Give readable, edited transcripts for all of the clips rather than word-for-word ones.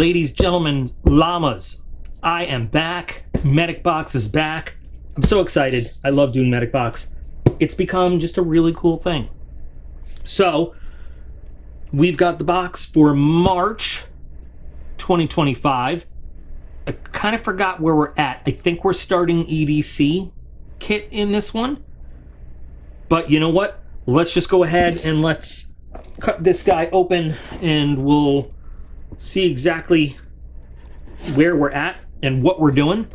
Ladies, gentlemen, llamas, I am back. Medic Box is back. I'm so excited. I love doing Medic Box. It's become just a really cool thing. So, we've got the box for March 2025. I kind of forgot where we're at. I think we're starting EDC kit in this one. But you know what? Let's just go ahead and let's cut this guy open and we'll see exactly where we're at and what we're doing.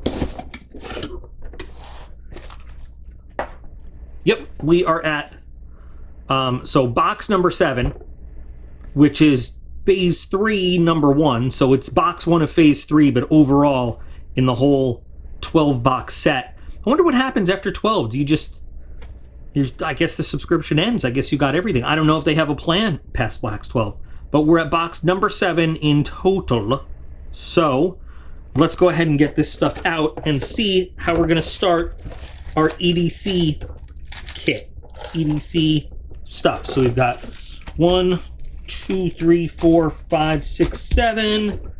Yep, we are at so box number 7, which is phase 3 number 1. So it's box 1 of phase 3, but overall in the whole 12 box set. I wonder what happens after 12. Do you just, I guess the subscription ends. I guess you got everything. I don't know if they have a plan past box 12. But we're at box number 7 in total. So let's go ahead and get this stuff out and see how we're going to start our EDC kit. EDC stuff. So we've got 1, 2, 3, 4, 5, 6, 7.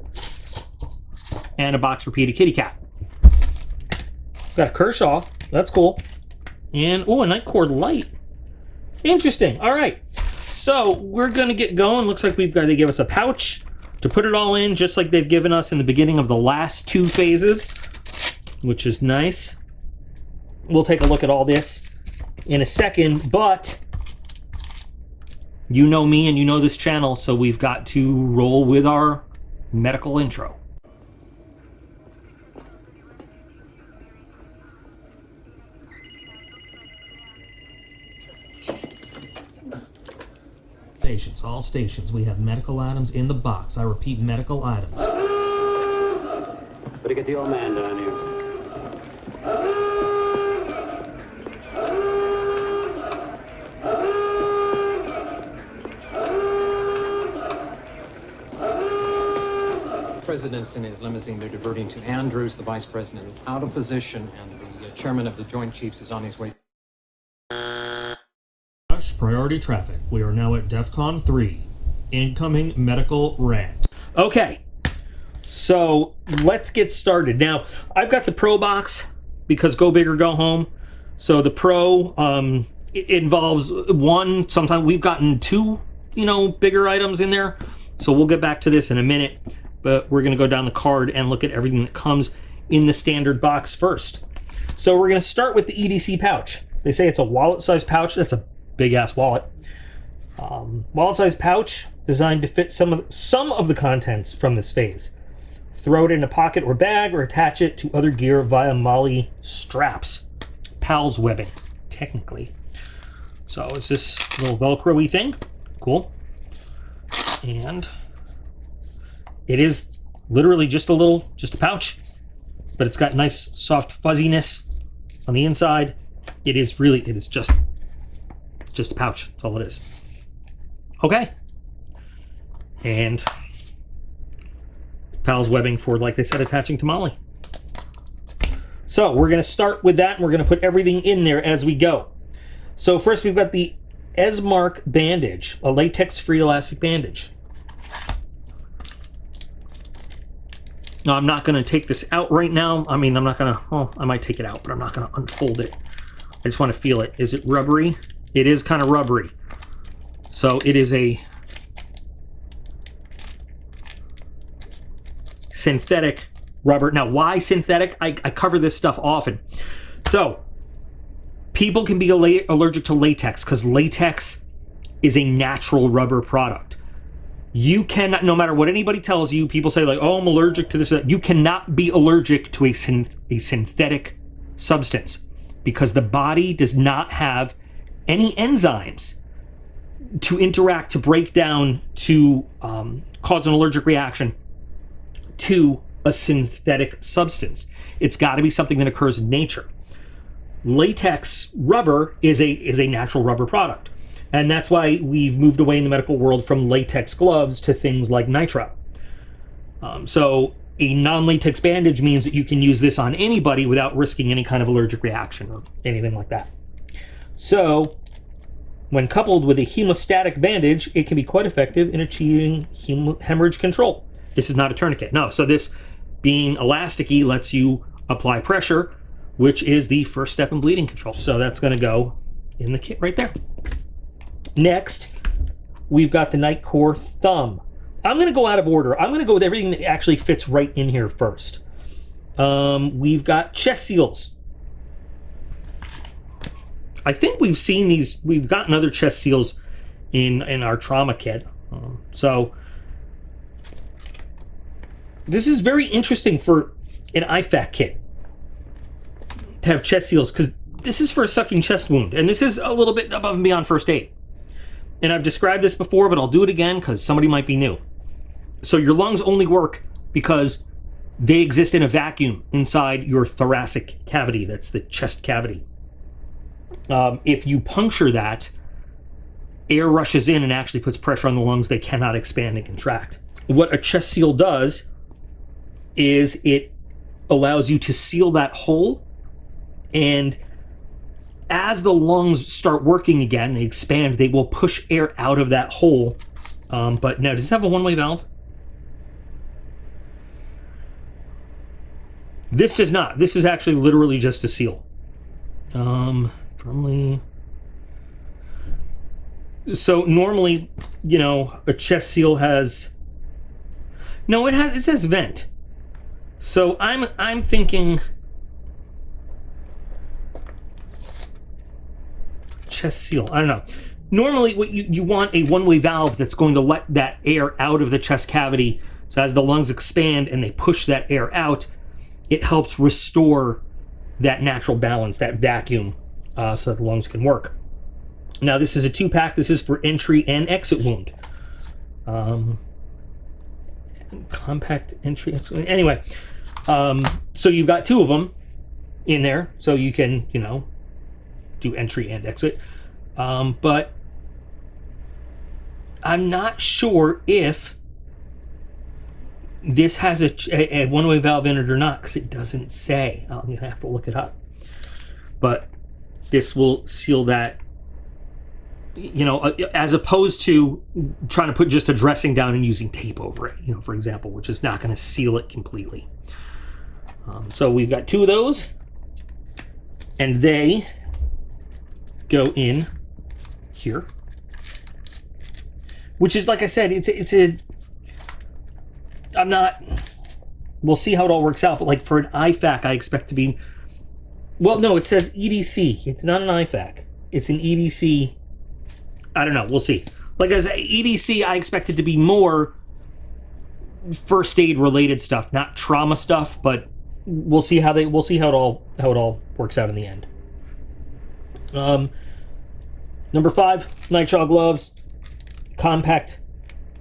And a box repeated kitty cat. Got a Kershaw. That's cool. And, oh, a Nitecore light. Interesting. All right. So we're going to get going. Looks like they give us a pouch to put it all in, just like they've given us in the beginning of the last 2 phases, which is nice. We'll take a look at all this in a second, but you know me and you know this channel, so we've got to roll with our medical intro. Stations, all stations. We have medical items in the box. I repeat, medical items. Better get the old man down here. President's in his limousine. They're diverting to Andrews. The vice president is out of position, and the chairman of the Joint Chiefs is on his way. Priority traffic. We are now at DEFCON 3. Incoming medical rant. Okay, so let's get started. Now, I've got the Pro box because go big or go home. So the Pro, it involves 1, sometimes we've gotten 2, bigger items in there. So we'll get back to this in a minute, but we're going to go down the card and look at everything that comes in the standard box first. So we're going to start with the EDC pouch. They say it's a wallet-sized pouch. That's a big-ass wallet. Wallet-sized pouch designed to fit some of the contents from this phase. Throw it in a pocket or bag or attach it to other gear via MOLLE straps. PALS webbing, technically. So it's this little Velcro-y thing. Cool. And it is literally just a pouch, but it's got nice soft fuzziness on the inside. It is just a pouch. That's all it is. Okay. And PALS webbing for, like they said, attaching to MOLLE. So we're going to start with that, and we're going to put everything in there as we go. So first we've got the Esmark bandage, a latex-free elastic bandage. Now, I'm not going to take this out right now. I mean, I'm not going to, well, I might take it out, but I'm not going to unfold it. I just want to feel it. Is it rubbery? It is kind of rubbery. So it is a synthetic rubber. Now, why synthetic? I cover this stuff often. So people can be allergic to latex because latex is a natural rubber product. You cannot, no matter what anybody tells you, people say like, oh, I'm allergic to this. You cannot be allergic to a synthetic substance because the body does not have any enzymes to interact, to break down, to cause an allergic reaction to a synthetic substance. It's got to be something that occurs in nature. Latex rubber is a natural rubber product. And that's why we've moved away in the medical world from latex gloves to things like Nitrile. So a non-latex bandage means that you can use this on anybody without risking any kind of allergic reaction or anything like that. So when coupled with a hemostatic bandage, it can be quite effective in achieving hemorrhage control. This is not a tourniquet. No, so this being elasticy lets you apply pressure, which is the first step in bleeding control. So that's going to go in the kit right there. Next, we've got the Nitecore thumb. I'm going to go out of order. I'm going to go with everything that actually fits right in here first. We've got chest seals. I think we've seen these. We've gotten other chest seals in our trauma kit. So this is very interesting for an IFAC kit to have chest seals, because this is for a sucking chest wound, and this is a little bit above and beyond first aid. And I've described this before, but I'll do it again because somebody might be new. So your lungs only work because they exist in a vacuum inside your thoracic cavity. That's the chest cavity. If you puncture that, air rushes in and actually puts pressure on the lungs. They cannot expand and contract. What a chest seal does is it allows you to seal that hole, and as the lungs start working again, they expand, they will push air out of that hole. But now, does this have a one-way valve? This does not. This is actually literally just a seal. Firmly. So normally, you know, a chest seal has... No, it says vent. So I'm thinking... chest seal. I don't know. Normally, what you want a one-way valve that's going to let that air out of the chest cavity. So as the lungs expand and they push that air out, it helps restore that natural balance, that vacuum, so that the lungs can work. Now, this is a 2-pack. This is for entry and exit wound. Compact entry, exit. Anyway, so you've got 2 of them in there, so you can, you know, do entry and exit. But I'm not sure if this has a one-way valve in it or not, because it doesn't say. I'm going to have to look it up. But this will seal that, you know, as opposed to trying to put just a dressing down and using tape over it, you know, for example, which is not going to seal it completely. So we've got 2 of those, and they go in here, which is, like I said, it's a I'm not, we'll see how it all works out, but like for an IFAC, I expect to be, well, no, it says EDC. It's not an IFAC. It's an EDC. I don't know. We'll see. Like I said, EDC, I expect it to be more first aid related stuff, not trauma stuff, but we'll see how it all works out in the end. Number 5, nitrile gloves. Compact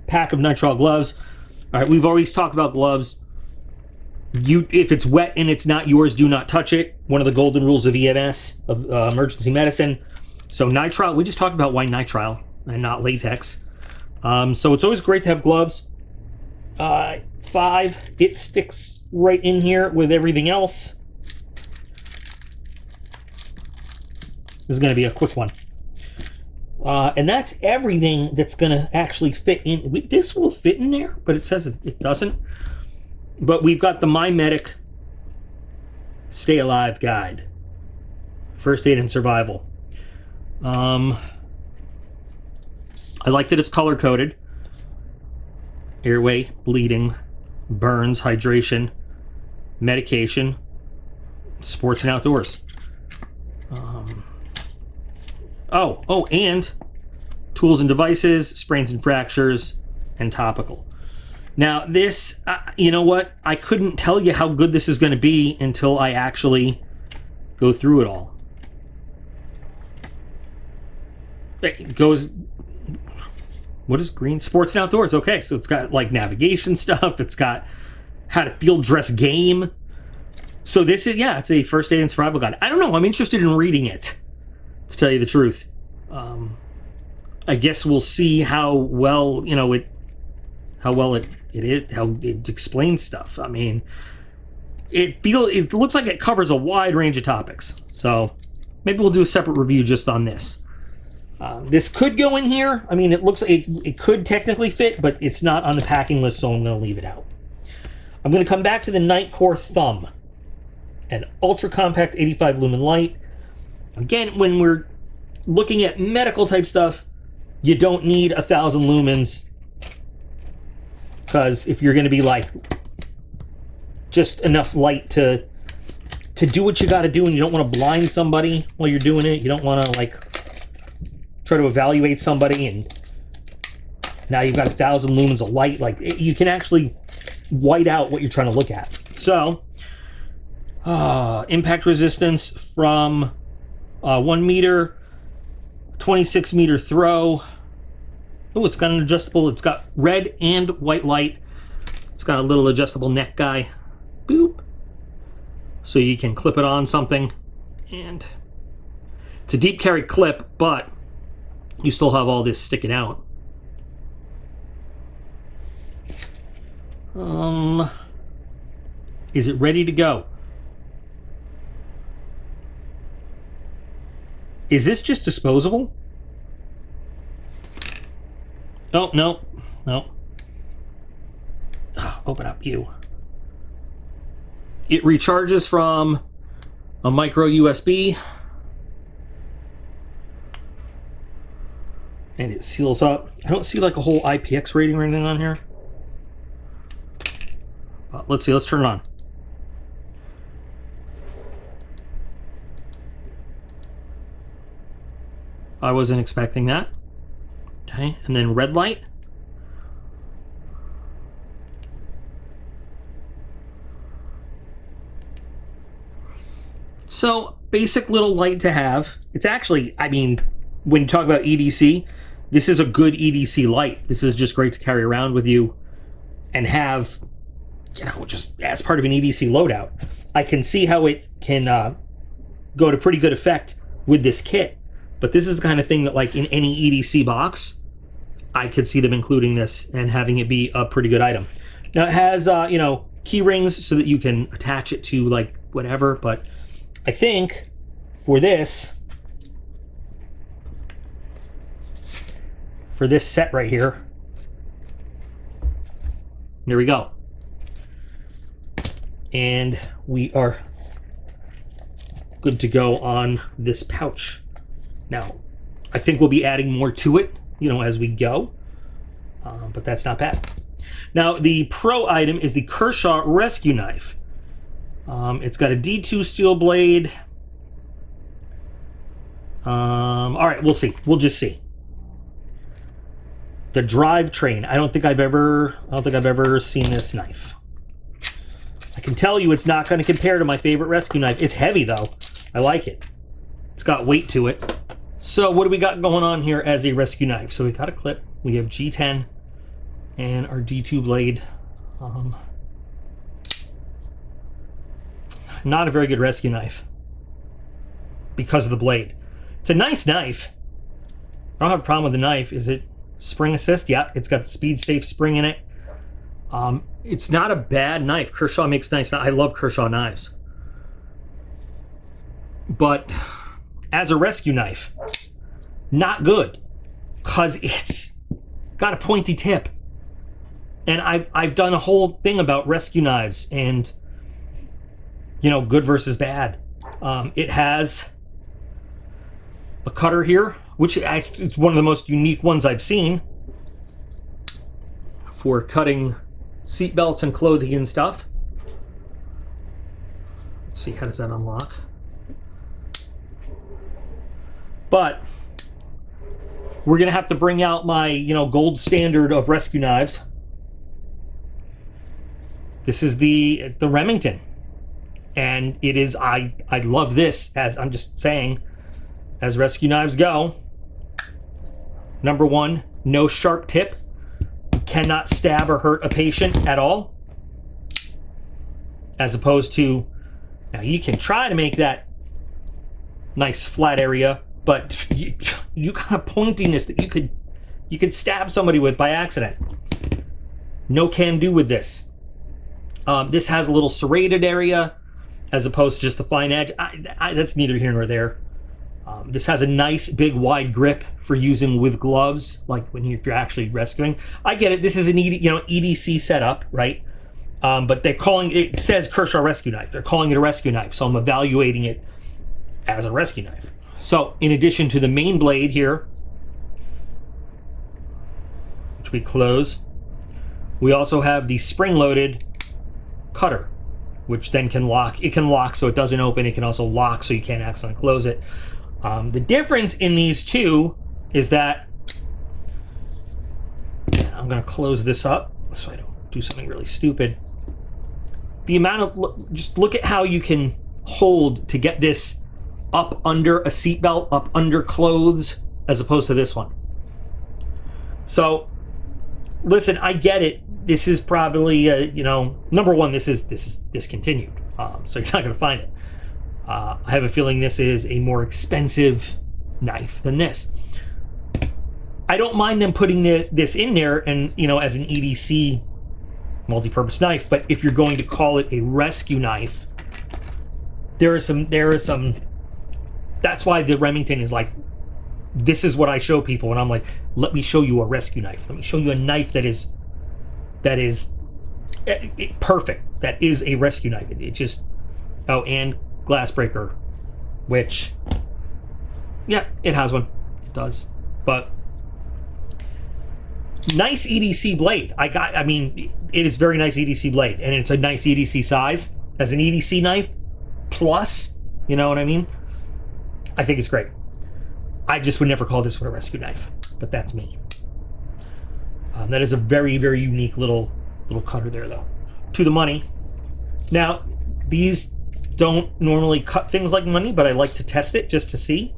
pack of nitrile gloves. All right, we've always talked about gloves. If it's wet and it's not yours, do not touch it. One of the golden rules of EMS, of emergency medicine. So nitrile, we just talked about why nitrile and not latex. So it's always great to have gloves. 5, it sticks right in here with everything else. This is going to be a quick one. And that's everything that's going to actually fit in. This will fit in there, but it says it doesn't. But we've got the My Medic Stay Alive Guide. First aid and survival. I like that it's color-coded. Airway, bleeding, burns, hydration, medication, sports and outdoors. And tools and devices, sprains and fractures, and topical. Now this, you know what? I couldn't tell you how good this is going to be until I actually go through it all. It goes, what is green? Sports and outdoors. Okay, so it's got like navigation stuff. It's got how to field dress game. So this is, yeah, it's a first aid and survival guide. I don't know. I'm interested in reading it, to tell you the truth. I guess we'll see how well, you know, it explains stuff. I mean, it looks like it covers a wide range of topics. So maybe we'll do a separate review just on this. This could go in here. I mean, it looks like it could technically fit, but it's not on the packing list, so I'm going to leave it out. I'm going to come back to the Nitecore Thumb, an ultra compact 85 lumen light. Again, when we're looking at medical type stuff, you don't need 1,000 lumens, because if you're going to be like just enough light to do what you got to do, and you don't want to blind somebody while you're doing it, you don't want to like try to evaluate somebody and now you've got 1,000 lumens of light, like you can actually white out what you're trying to look at. So impact resistance from 1 meter, 26 meter throw. Oh, it's got an adjustable, it's got red and white light. It's got a little adjustable neck guy. Boop. So you can clip it on something. And it's a deep carry clip, but you still have all this sticking out. Is it ready to go? Is this just disposable? Oh, no. No. Open up, you. It recharges from a micro USB. And it seals up. I don't see like a whole IPX rating or anything on here. Let's see, let's turn it on. I wasn't expecting that. Okay, and then red light. So, basic little light to have. It's actually, I mean, when you talk about EDC, this is a good EDC light. This is just great to carry around with you and have, you know, just as part of an EDC loadout. I can see how it can go to pretty good effect with this kit, but this is the kind of thing that, like, in any EDC box, I could see them including this and having it be a pretty good item. Now, it has, you know, key rings so that you can attach it to, like, whatever, but I think for this set right here, there we go. And we are good to go on this pouch. Now, I think we'll be adding more to it, you know, as we go, but that's not bad. Now, the pro item is the Kershaw Rescue Knife. It's got a D2 steel blade. All right, we'll see. We'll just see. The drivetrain. I don't think I've ever seen this knife. I can tell you it's not going to compare to my favorite rescue knife. It's heavy though. I like it. It's got weight to it. So what do we got going on here as a rescue knife? So we got a clip. We have G10 and our D2 blade. Not a very good rescue knife because of the blade. It's a nice knife. I don't have a problem with the knife. Is it spring assist? Yeah, it's got the speed safe spring in it. It's not a bad knife. Kershaw makes nice. I love Kershaw knives. But as a rescue knife, not good, because it's got a pointy tip. And I've done a whole thing about rescue knives and, you know, good versus bad. It has a cutter here, which it's one of the most unique ones I've seen for cutting seat belts and clothing and stuff. Let's see, how does that unlock? But we're gonna have to bring out my, you know, gold standard of rescue knives. This is the Remington, and it is, I love this, as I'm just saying, as rescue knives go. Number one, no sharp tip. You cannot stab or hurt a patient at all. As opposed to, now you can try to make that nice flat area, but you got a pointiness that you could stab somebody with by accident. No can do with this. This has a little serrated area as opposed to just the fine edge. That's neither here nor there. This has a nice big wide grip for using with gloves, like if you're actually rescuing. I get it. This is an EDC setup, right? But they're calling it says Kershaw rescue knife. They're calling it a rescue knife, so I'm evaluating it as a rescue knife. So in addition to the main blade here, which we close, we also have the spring-loaded cutter, which then can lock. It can lock so it doesn't open. It can also lock so you can't accidentally close it. The difference in these two is that I'm going to close this up so I don't do something really stupid. The amount of, just look at how you can hold to get this up under a seatbelt, up under clothes, as opposed to this one. So, listen, I get it. This is probably, number one, this is discontinued, so you're not going to find it. I have a feeling this is a more expensive knife than this. I don't mind them putting this in there and, as an EDC multi-purpose knife, but if you're going to call it a rescue knife, there is some, that's why the Remington is like, this is what I show people, and I'm like, let me show you a rescue knife. Let me show you a knife that is perfect. That is a rescue knife. It just, oh, and glass breaker, which, yeah, it has one. It does. But nice EDC blade. It is very nice EDC blade, and it's a nice EDC size as an EDC knife. Plus, you know what I mean? I think it's great. I just would never call this one a rescue knife, but that's me. That is a very, very unique little cutter there, though. To the money. Now, these don't normally cut things like money, but I like to test it just to see.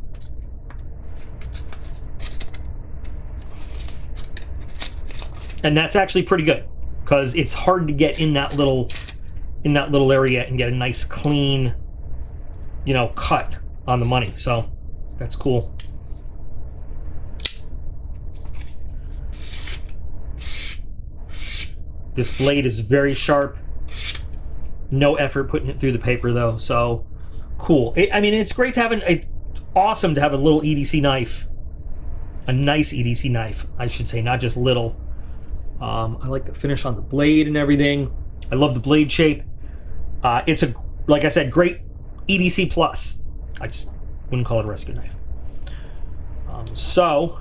And that's actually pretty good, because it's hard to get in that little area and get a nice clean, cut on the money. So that's cool. This blade is very sharp. No effort putting it through the paper, though, so cool. It's great to have it's awesome to have a little EDC knife. A nice EDC knife, I should say, not just little. I like the finish on the blade and everything. I love the blade shape. It's like I said, great EDC plus. I just wouldn't call it a rescue knife. So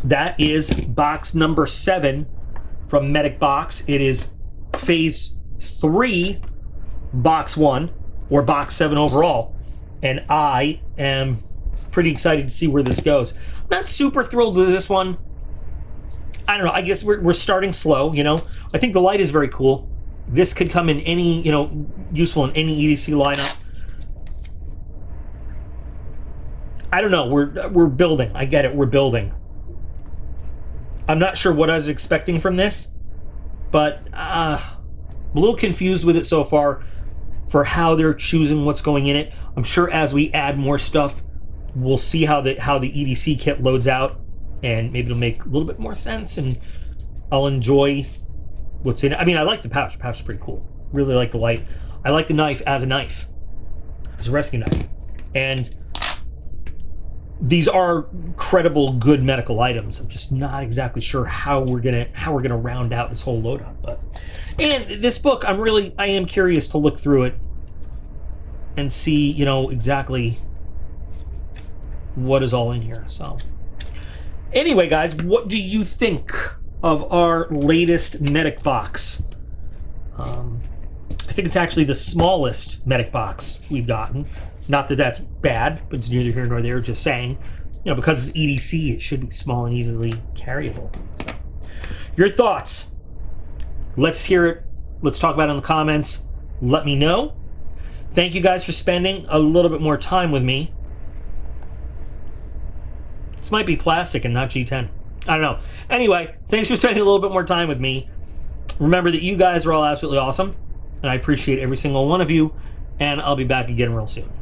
that is box number 7 from Medic Box. It is phase 3, box 1, or box 7 overall, and I am pretty excited to see where this goes. I'm not super thrilled with this one. I don't know. I guess we're starting slow. I think the light is very cool. This could come in any, useful in any EDC lineup. I don't know. We're building. I get it. We're building. I'm not sure what I was expecting from this, but I'm a little confused with it so far for how they're choosing what's going in it. I'm sure as we add more stuff, we'll see how the EDC kit loads out, and maybe it'll make a little bit more sense, and I'll enjoy what's in it. I like the pouch. The pouch is pretty cool. Really like the light. I like the knife as a rescue knife, and these are credible, good medical items. I'm just not exactly sure how we're gonna round out this whole loadout. And this book, I am curious to look through it and see, exactly what is all in here. So, anyway, guys, what do you think of our latest Medic Box? I think it's actually the smallest Medic Box we've gotten. Not that that's bad, but it's neither here nor there. Just saying, because it's EDC, it should be small and easily carryable. So, your thoughts? Let's hear it. Let's talk about it in the comments. Let me know. Thank you guys for spending a little bit more time with me. This might be plastic and not G10. I don't know. Anyway, thanks for spending a little bit more time with me. Remember that you guys are all absolutely awesome, and I appreciate every single one of you, and I'll be back again real soon.